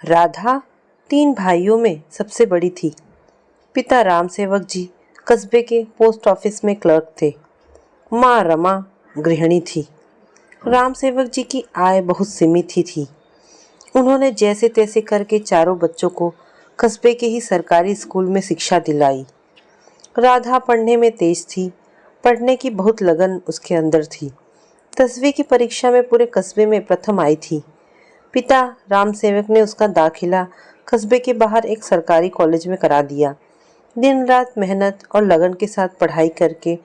राधा 3 भाइयों में सबसे बड़ी थी। पिता राम सेवक जी कस्बे के पोस्ट ऑफिस में क्लर्क थे। माँ रमा गृहिणी थी। राम सेवक जी की आय बहुत सीमित ही थी। उन्होंने जैसे तैसे करके चारों बच्चों को कस्बे के ही सरकारी स्कूल में शिक्षा दिलाई। राधा पढ़ने में तेज थी। पढ़ने की बहुत लगन उसके अंदर थी। 10वीं की परीक्षा में पूरे कस्बे में प्रथम आई थी। पिता राम सेवक ने उसका दाखिला कस्बे के बाहर एक सरकारी कॉलेज में करा दिया। दिन रात मेहनत और लगन के साथ पढ़ाई करके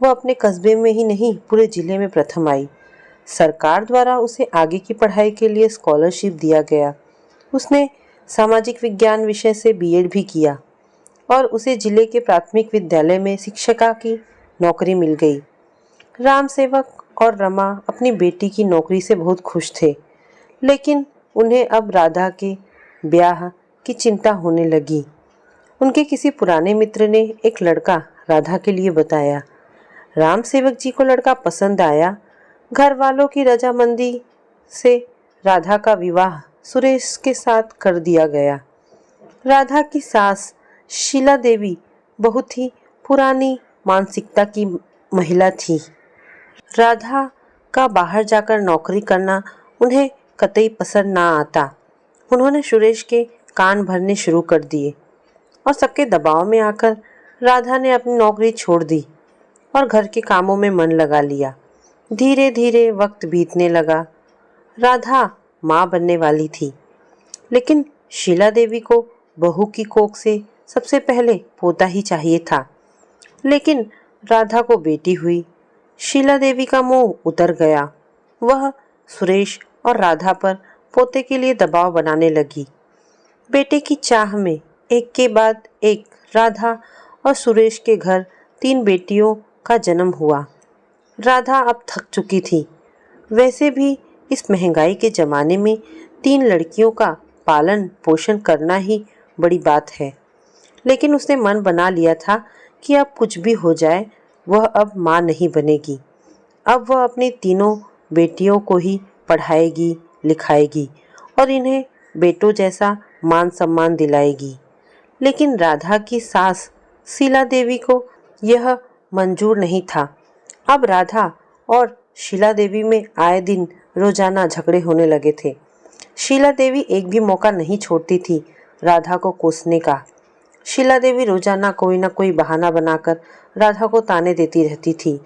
वह अपने कस्बे में ही नहीं पूरे जिले में प्रथम आई। सरकार द्वारा उसे आगे की पढ़ाई के लिए स्कॉलरशिप दिया गया। उसने सामाजिक विज्ञान विषय से बीएड भी किया और उसे जिले के प्राथमिक विद्यालय में शिक्षिका की नौकरी मिल गई। राम सेवक और रमा अपनी बेटी की नौकरी से बहुत खुश थे, लेकिन उन्हें अब राधा के ब्याह की चिंता होने लगी। उनके किसी पुराने मित्र ने एक लड़का राधा के लिए बताया। राम सेवक जी को लड़का पसंद आया। घर वालों की रजामंदी से राधा का विवाह सुरेश के साथ कर दिया गया। राधा की सास शीला देवी बहुत ही पुरानी मानसिकता की महिला थी। राधा का बाहर जाकर नौकरी करना उन्हें कतई पसंद ना आता। उन्होंने सुरेश के कान भरने शुरू कर दिए और सबके दबाव में आकर राधा ने अपनी नौकरी छोड़ दी और घर के कामों में मन लगा लिया। धीरे धीरे वक्त बीतने लगा। राधा माँ बनने वाली थी, लेकिन शीला देवी को बहू की कोख से सबसे पहले पोता ही चाहिए था। लेकिन राधा को बेटी हुई। शीला देवी का मुंह उतर गया। वह सुरेश और राधा पर पोते के लिए दबाव बनाने लगी। बेटे की चाह में एक के बाद एक राधा और सुरेश के घर 3 बेटियों का जन्म हुआ। राधा अब थक चुकी थी। वैसे भी इस महंगाई के ज़माने में 3 लड़कियों का पालन पोषण करना ही बड़ी बात है। लेकिन उसने मन बना लिया था कि अब कुछ भी हो जाए, वह अब माँ नहीं बनेगी। अब वह अपनी तीनों बेटियों को ही पढ़ाएगी, लिखाएगी और इन्हें बेटों जैसा मान सम्मान दिलाएगी। लेकिन राधा की सास शीला देवी को यह मंजूर नहीं था। अब राधा और शीला देवी में आए दिन रोजाना झगड़े होने लगे थे। शीला देवी एक भी मौका नहीं छोड़ती थी राधा को कोसने का। शीला देवी रोजाना कोई ना कोई बहाना बनाकर राधा को ताने देती रहती थी।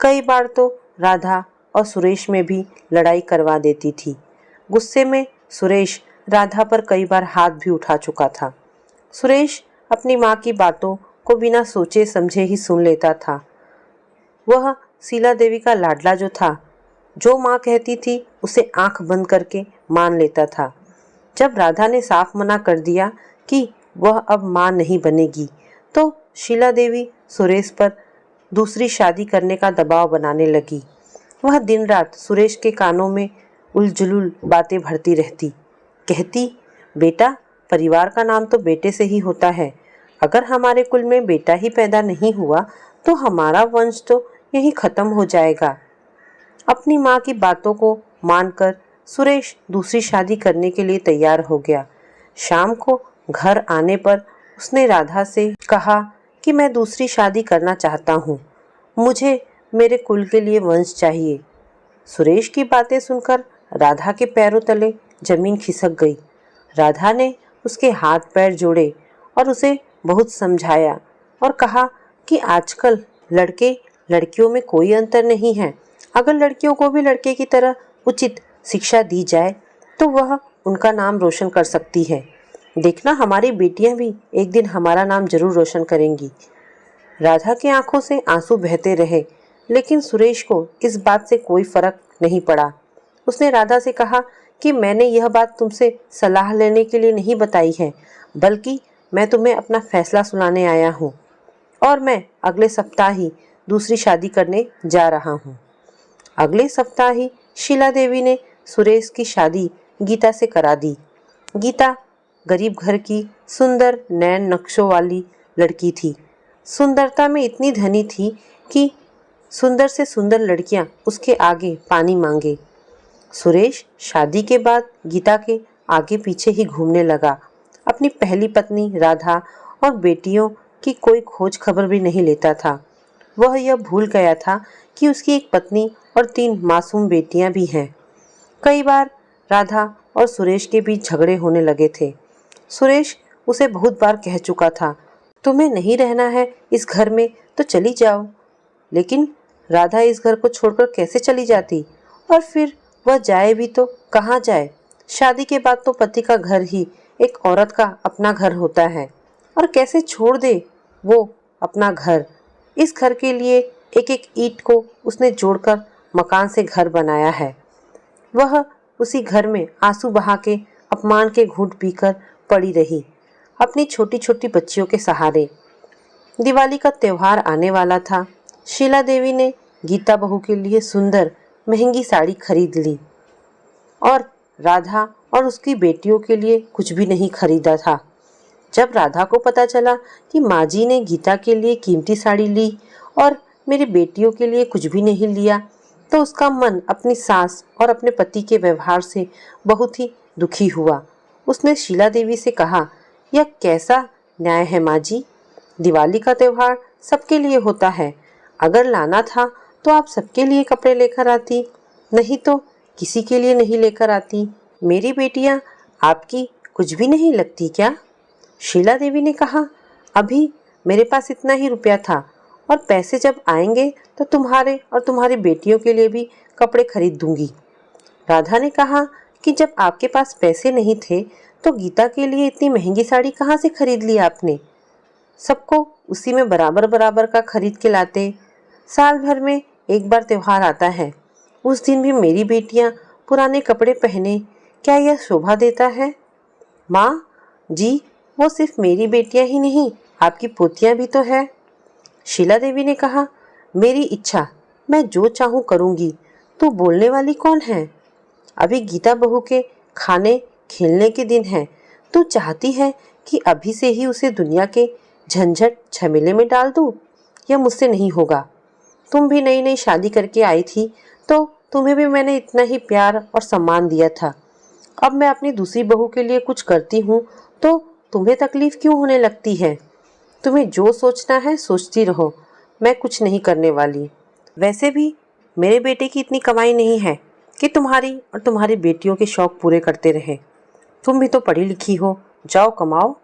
कई बार तो राधा और सुरेश में भी लड़ाई करवा देती थी। गुस्से में सुरेश राधा पर कई बार हाथ भी उठा चुका था। सुरेश अपनी माँ की बातों को बिना सोचे समझे ही सुन लेता था। वह शीला देवी का लाडला जो था, जो माँ कहती थी उसे आंख बंद करके मान लेता था। जब राधा ने साफ मना कर दिया कि वह अब माँ नहीं बनेगी, तो शीला देवी सुरेश पर दूसरी शादी करने का दबाव बनाने लगी। वह दिन रात सुरेश के कानों में उलझुल बातें भरती रहती। कहती, बेटा, परिवार का नाम तो बेटे से ही होता है। अगर हमारे कुल में बेटा ही पैदा नहीं हुआ तो हमारा वंश तो यहीं खत्म हो जाएगा। अपनी माँ की बातों को मानकर सुरेश दूसरी शादी करने के लिए तैयार हो गया। शाम को घर आने पर उसने राधा से कहा कि मैं दूसरी शादी करना चाहता हूँ। मुझे मेरे कुल के लिए वंश चाहिए। सुरेश की बातें सुनकर राधा के पैरों तले जमीन खिसक गई। राधा ने उसके हाथ पैर जोड़े और उसे बहुत समझाया और कहा कि आजकल लड़के लड़कियों में कोई अंतर नहीं है। अगर लड़कियों को भी लड़के की तरह उचित शिक्षा दी जाए तो वह उनका नाम रोशन कर सकती है। देखना, हमारी बेटियां भी एक दिन हमारा नाम जरूर रोशन करेंगी। राधा की आंखों से आंसू बहते रहे, लेकिन सुरेश को इस बात से कोई फर्क नहीं पड़ा। उसने राधा से कहा कि मैंने यह बात तुमसे सलाह लेने के लिए नहीं बताई है, बल्कि मैं तुम्हें अपना फैसला सुनाने आया हूँ और मैं अगले सप्ताह ही दूसरी शादी करने जा रहा हूँ। अगले सप्ताह ही शीला देवी ने सुरेश की शादी गीता से करा दी। गीता गरीब घर की सुंदर नैन नक्शों वाली लड़की थी। सुंदरता में इतनी धनी थी कि सुंदर से सुंदर लड़कियां उसके आगे पानी मांगे। सुरेश शादी के बाद गीता के आगे पीछे ही घूमने लगा। अपनी पहली पत्नी राधा और बेटियों की कोई खोज खबर भी नहीं लेता था। वह यह भूल गया था कि उसकी एक पत्नी और 3 मासूम बेटियां भी हैं। कई बार राधा और सुरेश के बीच झगड़े होने लगे थे। सुरेश उसे बहुत बार कह चुका था, तुम्हें नहीं रहना है इस घर में तो चली जाओ। लेकिन राधा इस घर को छोड़कर कैसे चली जाती, और फिर वह जाए भी तो कहाँ जाए। शादी के बाद तो पति का घर ही एक औरत का अपना घर होता है, और कैसे छोड़ दे वो अपना घर। इस घर के लिए एक एक ईंट को उसने जोड़कर मकान से घर बनाया है। वह उसी घर में आंसू बहा के अपमान के घूंट पीकर पड़ी रही, अपनी छोटी छोटी बच्चियों के सहारे। दिवाली का त्योहार आने वाला था। शीला देवी ने गीता बहू के लिए सुंदर महंगी साड़ी खरीद ली, और राधा और उसकी बेटियों के लिए कुछ भी नहीं खरीदा था। जब राधा को पता चला कि माँ जी ने गीता के लिए कीमती साड़ी ली और मेरी बेटियों के लिए कुछ भी नहीं लिया, तो उसका मन अपनी सास और अपने पति के व्यवहार से बहुत ही दुखी हुआ। उसने शीला देवी से कहा, यह कैसा न्याय है माँ जी? दिवाली का त्योहार सबके लिए होता है। अगर लाना था तो आप सबके लिए कपड़े लेकर आती, नहीं तो किसी के लिए नहीं लेकर आती। मेरी बेटियां आपकी कुछ भी नहीं लगती क्या? शीला देवी ने कहा, अभी मेरे पास इतना ही रुपया था, और पैसे जब आएंगे तो तुम्हारे और तुम्हारी बेटियों के लिए भी कपड़े खरीद दूंगी। राधा ने कहा कि जब आपके पास पैसे नहीं थे तो गीता के लिए इतनी महंगी साड़ी कहाँ से खरीद ली आपने? सबको उसी में बराबर बराबर का खरीद के लाते। साल भर में एक बार त्योहार आता है, उस दिन भी मेरी बेटियां पुराने कपड़े पहने, क्या यह शोभा देता है? माँ जी, वो सिर्फ मेरी बेटियां ही नहीं, आपकी पोतियां भी तो है। शीला देवी ने कहा, मेरी इच्छा, मैं जो चाहूँ करूँगी, तू बोलने वाली कौन है? अभी गीता बहू के खाने खेलने के दिन है। तू चाहती है कि अभी से ही उसे दुनिया के झंझट झमेले में डाल दूँ? यह मुझसे नहीं होगा। तुम भी नई नई शादी करके आई थी तो तुम्हें भी मैंने इतना ही प्यार और सम्मान दिया था। अब मैं अपनी दूसरी बहू के लिए कुछ करती हूँ तो तुम्हें तकलीफ क्यों होने लगती है? तुम्हें जो सोचना है सोचती रहो, मैं कुछ नहीं करने वाली। वैसे भी मेरे बेटे की इतनी कमाई नहीं है कि तुम्हारी और तुम्हारी बेटियों के शौक पूरे करते रहे। तुम भी तो पढ़ी लिखी हो, जाओ कमाओ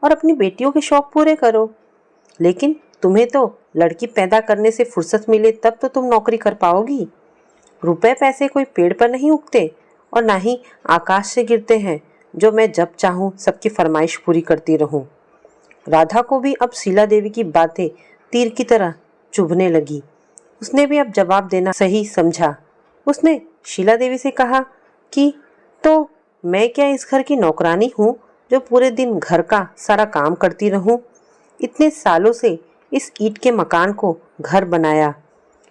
और अपनी बेटियों के शौक पूरे करो। लेकिन तुम्हें तो लड़की पैदा करने से फुर्सत मिले तब तो तुम नौकरी कर पाओगी। रुपए पैसे कोई पेड़ पर नहीं उगते और ना ही आकाश से गिरते हैं जो मैं जब चाहूँ सबकी फरमाइश पूरी करती रहूँ। राधा को भी अब शीला देवी की बातें तीर की तरह चुभने लगी। उसने भी अब जवाब देना सही समझा। उसने शीला देवी से कहा कि तो मैं क्या इस घर की नौकरानी हूँ जो पूरे दिन घर का सारा काम करती रहूँ? इतने सालों से इस ईंट के मकान को घर बनाया,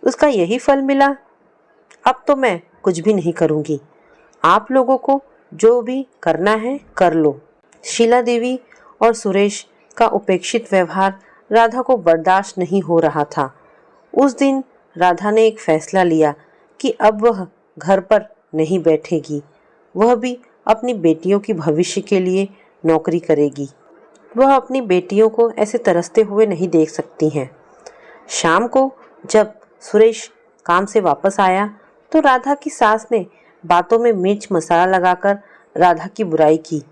उसका यही फल मिला। अब तो मैं कुछ भी नहीं करूँगी। आप लोगों को जो भी करना है कर लो। शीला देवी और सुरेश का उपेक्षित व्यवहार राधा को बर्दाश्त नहीं हो रहा था। उस दिन राधा ने एक फैसला लिया कि अब वह घर पर नहीं बैठेगी, वह भी अपनी बेटियों की भविष्य के लिए नौकरी करेगी। वह अपनी बेटियों को ऐसे तरसते हुए नहीं देख सकती हैं। शाम को जब सुरेश काम से वापस आया तो राधा की सास ने बातों में मिर्च मसाला लगाकर राधा की बुराई की।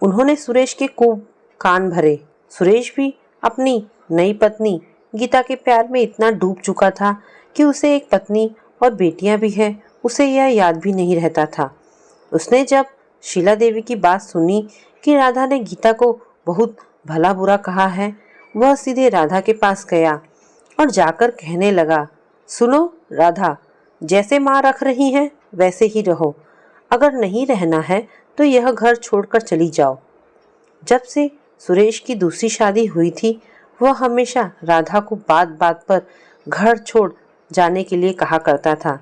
उन्होंने सुरेश के खूब कान भरे। सुरेश भी अपनी नई पत्नी गीता के प्यार में इतना डूब चुका था कि उसे एक पत्नी और बेटियां भी हैं, उसे यह याद भी नहीं रहता था। उसने जब शीला देवी की बात सुनी कि राधा ने गीता को बहुत भला बुरा कहा है, वह सीधे राधा के पास गया और जाकर कहने लगा, सुनो राधा, जैसे माँ रख रही हैं वैसे ही रहो। अगर नहीं रहना है तो यह घर छोड़कर चली जाओ। जब से सुरेश की दूसरी शादी हुई थी, वह हमेशा राधा को बात बात पर घर छोड़ जाने के लिए कहा करता था,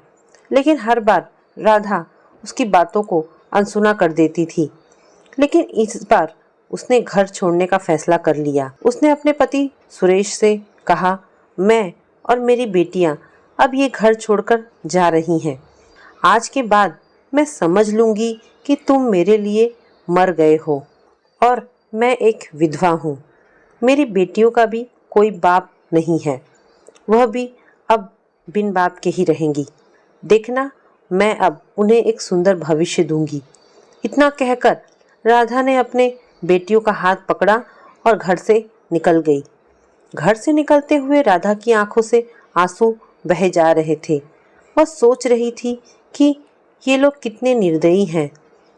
लेकिन हर बार राधा उसकी बातों को अनसुना कर देती थी। लेकिन इस बार उसने घर छोड़ने का फैसला कर लिया। उसने अपने पति सुरेश से कहा, मैं और मेरी बेटियां अब ये घर छोड़कर जा रही हैं। आज के बाद मैं समझ लूँगी कि तुम मेरे लिए मर गए हो और मैं एक विधवा हूँ। मेरी बेटियों का भी कोई बाप नहीं है, वह भी अब बिन बाप के ही रहेंगी। देखना, मैं अब उन्हें एक सुंदर भविष्य दूंगी। इतना कहकर राधा ने अपने बेटियों का हाथ पकड़ा और घर से निकल गई। घर से निकलते हुए राधा की आंखों से आंसू बह जा रहे थे। वह सोच रही थी कि ये लोग कितने निर्दयी हैं,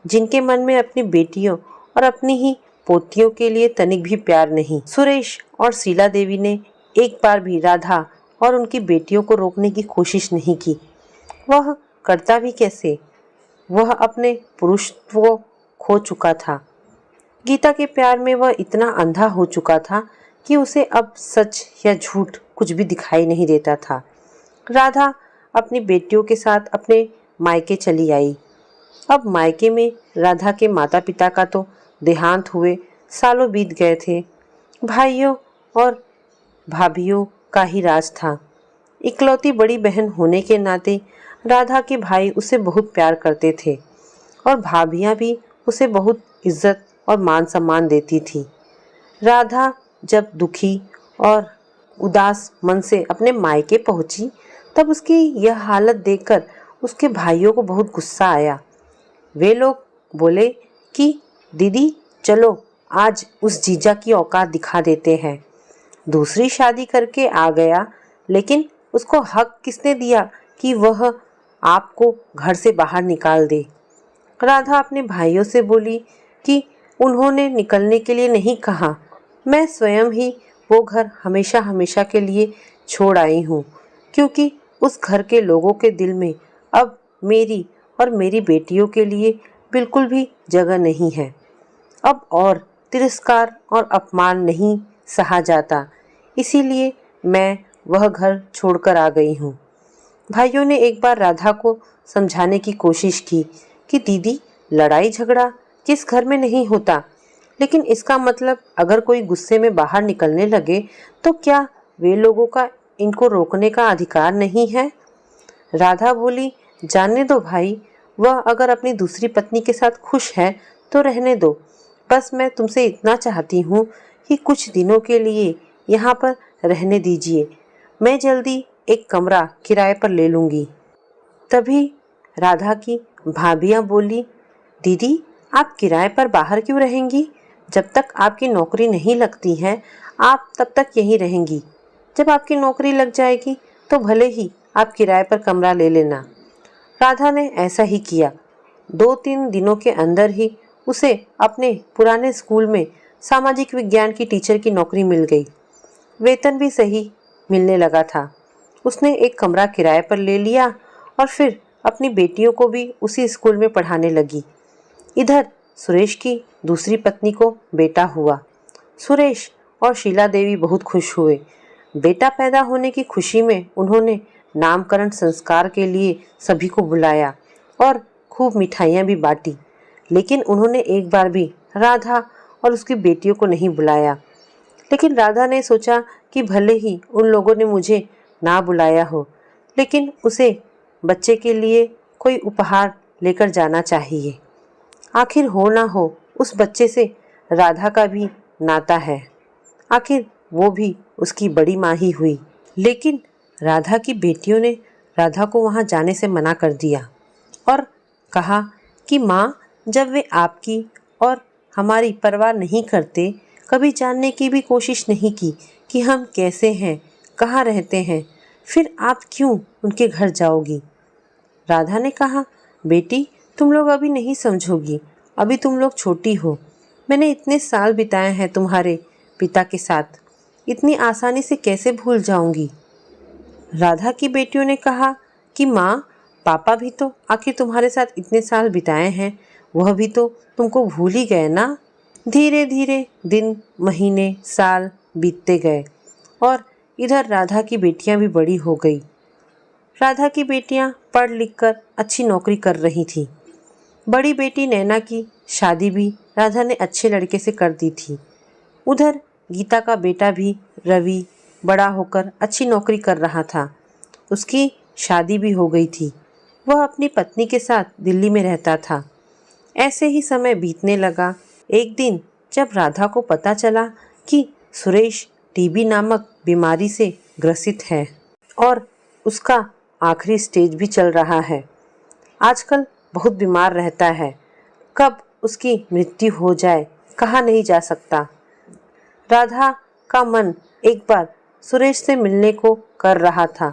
जिनके मन में अपनी बेटियों और अपनी ही पोतियों के लिए तनिक भी प्यार नहीं। सुरेश और शीला देवी ने एक बार भी राधा और उनकी बेटियों को रोकने की कोशिश नहीं की। वह करता भी कैसे? वह अपने पुरुषत्व को खो चुका था। गीता के प्यार में वह इतना अंधा हो चुका था कि उसे अब सच या झूठ कुछ भी दिखाई नहीं देता था। राधा अपनी बेटियों के साथ अपने मायके चली आई। अब मायके में राधा के माता पिता का तो देहांत हुए सालों बीत गए थे। भाइयों और भाभियों का ही राज था। इकलौती बड़ी बहन होने के नाते राधा के भाई उसे बहुत प्यार करते थे और भाभियां भी उसे बहुत इज्जत और मान सम्मान देती थी। राधा जब दुखी और उदास मन से अपने मायके पहुंची, तब उसकी यह हालत देखकर उसके भाइयों को बहुत गुस्सा आया। वे लोग बोले कि दीदी चलो आज उस जीजा की औकात दिखा देते हैं। दूसरी शादी करके आ गया, लेकिन उसको हक किसने दिया कि वह आपको घर से बाहर निकाल दे। राधा अपने भाइयों से बोली कि उन्होंने निकलने के लिए नहीं कहा, मैं स्वयं ही वो घर हमेशा हमेशा के लिए छोड़ आई हूँ, क्योंकि उस घर के लोगों के दिल में अब मेरी और मेरी बेटियों के लिए बिल्कुल भी जगह नहीं है। अब और तिरस्कार और अपमान नहीं सहा जाता, इसीलिए मैं वह घर छोड़कर आ गई हूँ। भाइयों ने एक बार राधा को समझाने की कोशिश की कि दीदी लड़ाई झगड़ा किस घर में नहीं होता, लेकिन इसका मतलब अगर कोई गुस्से में बाहर निकलने लगे तो क्या वे लोगों का इनको रोकने का अधिकार नहीं है। राधा बोली, जाने दो भाई, वह अगर अपनी दूसरी पत्नी के साथ खुश है तो रहने दो। बस मैं तुमसे इतना चाहती हूँ कि कुछ दिनों के लिए यहाँ पर रहने दीजिए। मैं जल्दी एक कमरा किराए पर ले लूँगी। तभी राधा की भाभियाँ बोली, दीदी आप किराए पर बाहर क्यों रहेंगी? जब तक आपकी नौकरी नहीं लगती है आप तब तक यहीं रहेंगी। जब आपकी नौकरी लग जाएगी तो भले ही आप किराए पर कमरा ले लेना। राधा ने ऐसा ही किया। 2-3 दिनों के अंदर ही उसे अपने पुराने स्कूल में सामाजिक विज्ञान की टीचर की नौकरी मिल गई। वेतन भी सही मिलने लगा था। उसने एक कमरा किराए पर ले लिया और फिर अपनी बेटियों को भी उसी स्कूल में पढ़ाने लगी। इधर सुरेश की दूसरी पत्नी को बेटा हुआ। सुरेश और शीला देवी बहुत खुश हुए। बेटा पैदा होने की खुशी में उन्होंने नामकरण संस्कार के लिए सभी को बुलाया और खूब मिठाइयाँ भी बांटी, लेकिन उन्होंने एक बार भी राधा और उसकी बेटियों को नहीं बुलाया। लेकिन राधा ने सोचा कि भले ही उन लोगों ने मुझे ना बुलाया हो, लेकिन उसे बच्चे के लिए कोई उपहार लेकर जाना चाहिए। आखिर हो ना हो उस बच्चे से राधा का भी नाता है, आखिर वो भी उसकी बड़ी माँ ही हुई। लेकिन राधा की बेटियों ने राधा को वहाँ जाने से मना कर दिया और कहा कि माँ, जब वे आपकी और हमारी परवाह नहीं करते, कभी जानने की भी कोशिश नहीं की कि हम कैसे हैं, कहाँ रहते हैं, फिर आप क्यों उनके घर जाओगी। राधा ने कहा, बेटी तुम लोग अभी नहीं समझोगी, अभी तुम लोग छोटी हो। मैंने इतने साल बिताए हैं तुम्हारे पिता के साथ, इतनी आसानी से कैसे भूल जाऊंगी। राधा की बेटियों ने कहा कि माँ, पापा भी तो आखिर तुम्हारे साथ इतने साल बिताए हैं, वह भी तो तुमको भूल ही गए ना। धीरे धीरे दिन, महीने, साल बीतते गए और इधर राधा की बेटियां भी बड़ी हो गई। राधा की बेटियां पढ़ लिख कर अच्छी नौकरी कर रही थीं। बड़ी बेटी नैना की शादी भी राधा ने अच्छे लड़के से कर दी थी। उधर गीता का बेटा भी रवि बड़ा होकर अच्छी नौकरी कर रहा था। उसकी शादी भी हो गई थी। वह अपनी पत्नी के साथ दिल्ली में रहता था। ऐसे ही समय बीतने लगा। एक दिन जब राधा को पता चला कि सुरेश टीबी नामक बीमारी से ग्रसित है और उसका आखिरी स्टेज भी चल रहा है, आजकल बहुत बीमार रहता है, कब उसकी मृत्यु हो जाए कहा नहीं जा सकता। राधा का मन एक बार सुरेश से मिलने को कर रहा था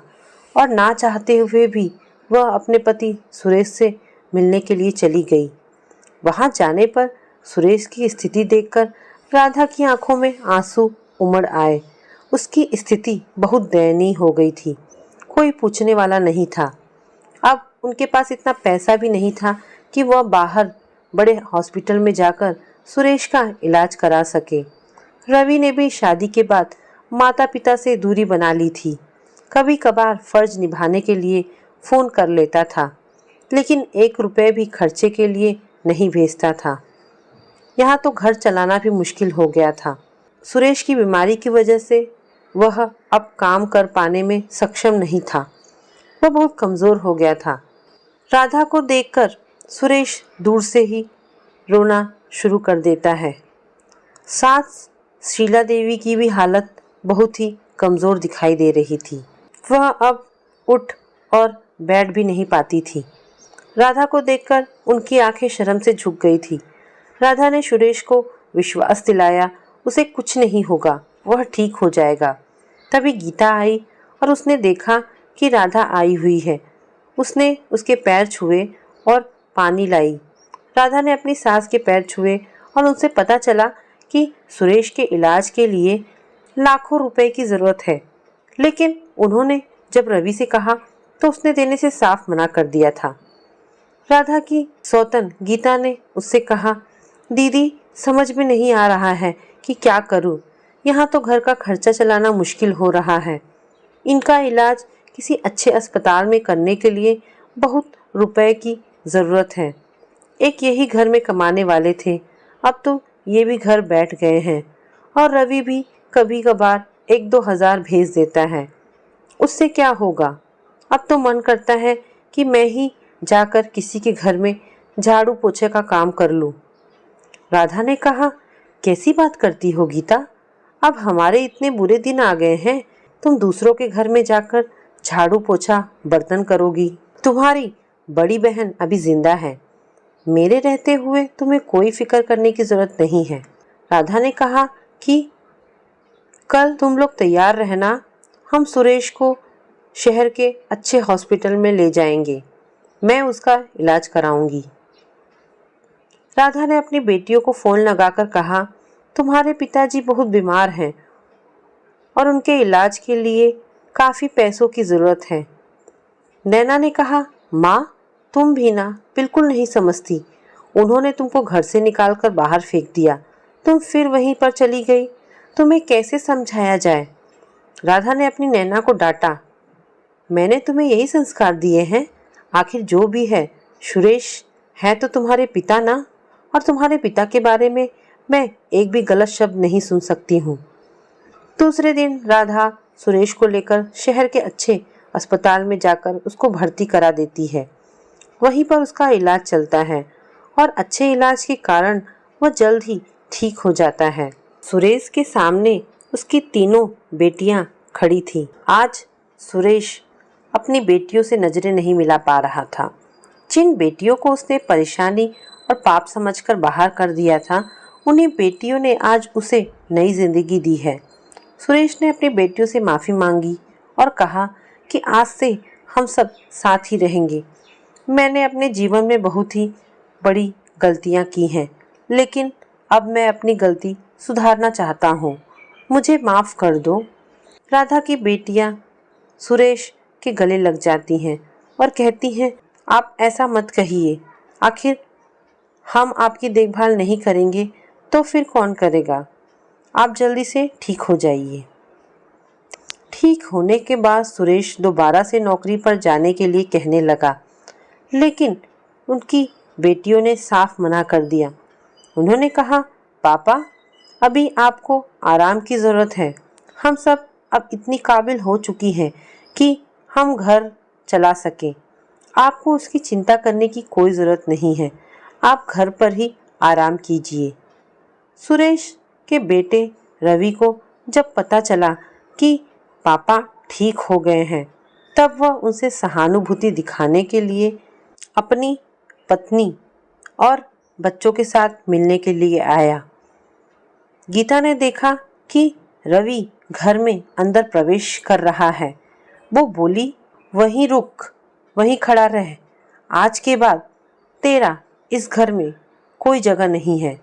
और ना चाहते हुए भी वह अपने पति सुरेश से मिलने के लिए चली गई। वहां जाने पर सुरेश की स्थिति देखकर राधा की आंखों में आंसू उमड़ आए। उसकी स्थिति बहुत दयनीय हो गई थी। कोई पूछने वाला नहीं था। अब उनके पास इतना पैसा भी नहीं था कि वह बाहर बड़े हॉस्पिटल में जाकर सुरेश का इलाज करा सके। रवि ने भी शादी के बाद माता पिता से दूरी बना ली थी। कभी कभार फर्ज निभाने के लिए फ़ोन कर लेता था, लेकिन 1 रुपये भी खर्चे के लिए नहीं भेजता था। यहाँ तो घर चलाना भी मुश्किल हो गया था। सुरेश की बीमारी की वजह से वह अब काम कर पाने में सक्षम नहीं था। वह बहुत कमज़ोर हो गया था। राधा को देखकर सुरेश दूर से ही रोना शुरू कर देता है। सास शीला देवी की भी हालत बहुत ही कमज़ोर दिखाई दे रही थी। वह अब उठ और बैठ भी नहीं पाती थी। राधा को देखकर उनकी आंखें शर्म से झुक गई थी। राधा ने सुरेश को विश्वास दिलाया, उसे कुछ नहीं होगा, वह ठीक हो जाएगा। तभी गीता आई और उसने देखा कि राधा आई हुई है। उसने उसके पैर छुए और पानी लाई। राधा ने अपनी सास के पैर छुए और उनसे पता चला कि सुरेश के इलाज के लिए लाखों रुपए की ज़रूरत है, लेकिन उन्होंने जब रवि से कहा तो उसने देने से साफ मना कर दिया था। राधा की सौतन गीता ने उससे कहा, दीदी समझ में नहीं आ रहा है कि क्या करूं। यहाँ तो घर का खर्चा चलाना मुश्किल हो रहा है। इनका इलाज किसी अच्छे अस्पताल में करने के लिए बहुत रुपए की ज़रूरत है। एक यही घर में कमाने वाले थे, अब तो ये भी घर बैठ गए हैं और रवि भी कभी कभार 1-2 हज़ार भेज देता है। उससे क्या होगा। अब तो मन करता है कि मैं ही जाकर किसी के घर में झाड़ू पोछे का काम कर लूं। राधा ने कहा, कैसी बात करती हो गीता, अब हमारे इतने बुरे दिन आ गए हैं, तुम दूसरों के घर में जाकर झाड़ू पोछा बर्तन करोगी। तुम्हारी बड़ी बहन अभी जिंदा है, मेरे रहते हुए तुम्हें कोई फिक्र करने की जरूरत नहीं है। राधा ने कहा कि कल तुम लोग तैयार रहना, हम सुरेश को शहर के अच्छे हॉस्पिटल में ले जाएंगे, मैं उसका इलाज कराऊंगी। राधा ने अपनी बेटियों को फ़ोन लगाकर कहा, तुम्हारे पिताजी बहुत बीमार हैं और उनके इलाज के लिए काफ़ी पैसों की ज़रूरत है। नैना ने कहा, माँ तुम भी ना बिल्कुल नहीं समझती, उन्होंने तुमको घर से निकालकर बाहर फेंक दिया, तुम फिर वहीं पर चली गई, तुम्हें कैसे समझाया जाए। राधा ने अपनी नैना को डांटा, मैंने तुम्हें यही संस्कार दिए हैं, आखिर जो भी है सुरेश है तो तुम्हारे पिता ना, और तुम्हारे पिता के बारे में मैं एक भी गलत शब्द नहीं सुन सकती हूँ। दूसरे दिन राधा सुरेश को लेकर शहर के अच्छे अस्पताल में जाकर उसको भर्ती करा देती है। वहीं पर उसका इलाज चलता है और अच्छे इलाज के कारण वह जल्द ही ठीक हो जाता है। सुरेश के सामने उसकी तीनों बेटियां खड़ी थीं। आज सुरेश अपनी बेटियों से नजरें नहीं मिला पा रहा था। जिन बेटियों को उसने परेशानी और पाप समझकर बाहर कर दिया था, उन्हीं बेटियों ने आज उसे नई जिंदगी दी है। सुरेश ने अपनी बेटियों से माफ़ी मांगी और कहा कि आज से हम सब साथ ही रहेंगे। मैंने अपने जीवन में बहुत ही बड़ी गलतियां की हैं, लेकिन अब मैं अपनी गलती सुधारना चाहता हूँ, मुझे माफ़ कर दो। राधा की बेटियाँ सुरेश के गले लग जाती हैं और कहती हैं, आप ऐसा मत कहिए, आखिर हम आपकी देखभाल नहीं करेंगे तो फिर कौन करेगा, आप जल्दी से ठीक हो जाइए। ठीक होने के बाद सुरेश दोबारा से नौकरी पर जाने के लिए कहने लगा, लेकिन उनकी बेटियों ने साफ मना कर दिया। उन्होंने कहा, पापा अभी आपको आराम की ज़रूरत है, हम सब अब इतनी काबिल हो चुकी हैं कि हम घर चला सकें, आपको उसकी चिंता करने की कोई ज़रूरत नहीं है। आप घर पर ही आराम कीजिए। सुरेश के बेटे रवि को जब पता चला कि पापा ठीक हो गए हैं, तब वह उनसे सहानुभूति दिखाने के लिए अपनी पत्नी और बच्चों के साथ मिलने के लिए आया। गीता ने देखा कि रवि घर में अंदर प्रवेश कर रहा है। वो बोली, वहीं रुक, वहीं खड़ा रह। आज के बाद तेरा इस घर में कोई जगह नहीं है।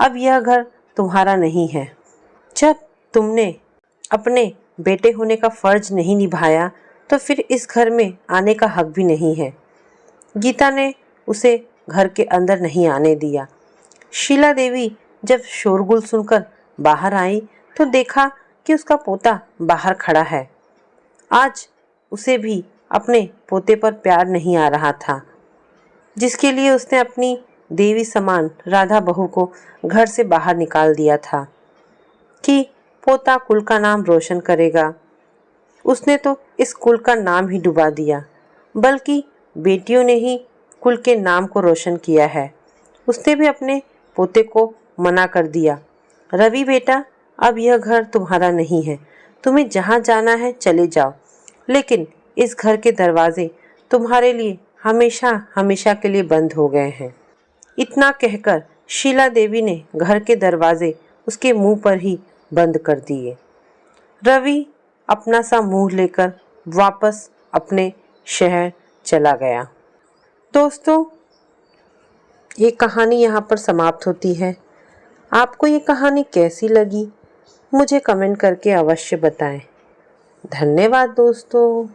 अब यह घर तुम्हारा नहीं है। जब तुमने अपने बेटे होने का फर्ज नहीं निभाया तो फिर इस घर में आने का हक भी नहीं है। गीता ने उसे घर के अंदर नहीं आने दिया। शीला देवी जब शोरगुल सुनकर बाहर आई तो देखा कि उसका पोता बाहर खड़ा है। आज उसे भी अपने पोते पर प्यार नहीं आ रहा था, जिसके लिए उसने अपनी देवी समान राधा बहू को घर से बाहर निकाल दिया था कि पोता कुल का नाम रोशन करेगा। उसने तो इस कुल का नाम ही डुबा दिया, बल्कि बेटियों ने ही कुल के नाम को रोशन किया है। उसने भी अपने पोते को मना कर दिया, रवि बेटा, अब यह घर तुम्हारा नहीं है। तुम्हें जहाँ जाना है चले जाओ, लेकिन इस घर के दरवाजे तुम्हारे लिए हमेशा हमेशा के लिए बंद हो गए हैं। इतना कहकर शीला देवी ने घर के दरवाजे उसके मुंह पर ही बंद कर दिए। रवि अपना सा मुंह लेकर वापस अपने शहर चला गया। दोस्तों, ये कहानी यहाँ पर समाप्त होती है। आपको ये कहानी कैसी लगी मुझे कमेंट करके अवश्य बताएं। धन्यवाद दोस्तों।